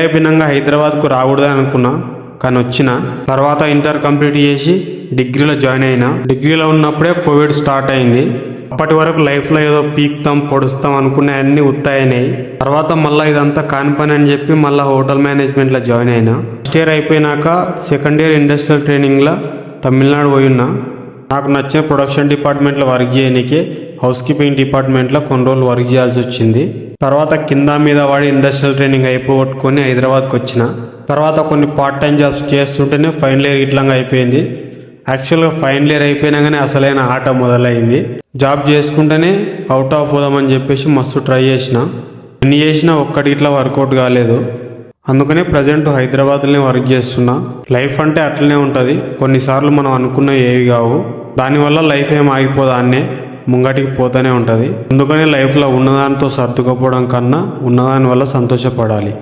అయిపోయినాక హైదరాబాద్కు రాకూడదని అనుకున్నా, కానీ వచ్చిన తర్వాత ఇంటర్ కంప్లీట్ చేసి డిగ్రీలో జాయిన్ అయినా. డిగ్రీలో ఉన్నప్పుడే కోవిడ్ స్టార్ట్ అయింది. అప్పటి వరకు లైఫ్లో ఏదో పీక్తాం పొడుస్తాం అనుకునే అన్ని ఉత్తాయినాయి. తర్వాత మళ్ళీ ఇదంతా కాని పని అని చెప్పి మళ్ళీ హోటల్ మేనేజ్మెంట్లో జాయిన్ అయినా. ఫస్ట్ ఇయర్ అయిపోయినాక సెకండ్ ఇయర్ ఇండస్ట్రియల్ ట్రైనింగ్లో తమిళనాడు పోయినా. నాకు నచ్చిన ప్రొడక్షన్ డిపార్ట్మెంట్లో వర్క్ చేయడానికే హౌస్ కీపింగ్ డిపార్ట్మెంట్లో కొన్ని రోజులు వర్క్ చేయాల్సి వచ్చింది. తర్వాత కింద మీద వాడి ఇండస్ట్రియల్ ట్రైనింగ్ అయిపోగొట్టుకొని హైదరాబాద్కి వచ్చిన. తర్వాత కొన్ని పార్ట్ టైం జాబ్స్ చేస్తుంటేనే ఫైనల్ ఇయర్ ఇట్లంగా అయిపోయింది. యాక్చువల్గా ఫైనల్ ఇయర్ అయిపోయినాగానే అసలైన ఆట మొదలైంది. జాబ్ చేసుకుంటేనే అవుట్ ఆఫ్ పోదామని చెప్పేసి మస్తు ట్రై చేసిన. ఎన్ని చేసినా ఒక్కటి ఇట్లా వర్కౌట్ కాలేదు. అందుకనే ప్రజెంట్ హైదరాబాద్లోనే వర్క్ చేస్తున్నా. లైఫ్ అంటే అట్లనే ఉంటుంది. కొన్నిసార్లు మనం అనుకున్నవి ఏవి కావు. దానివల్ల లైఫ్ ఏం ఆగిపోదాన్నే ముంగటికి పోతూనే ఉంటుంది. అందుకనే లైఫ్లో ఉన్నదానితో సర్దుకపోవడం కన్నా ఉన్నదాని వల్ల సంతోషపడాలి.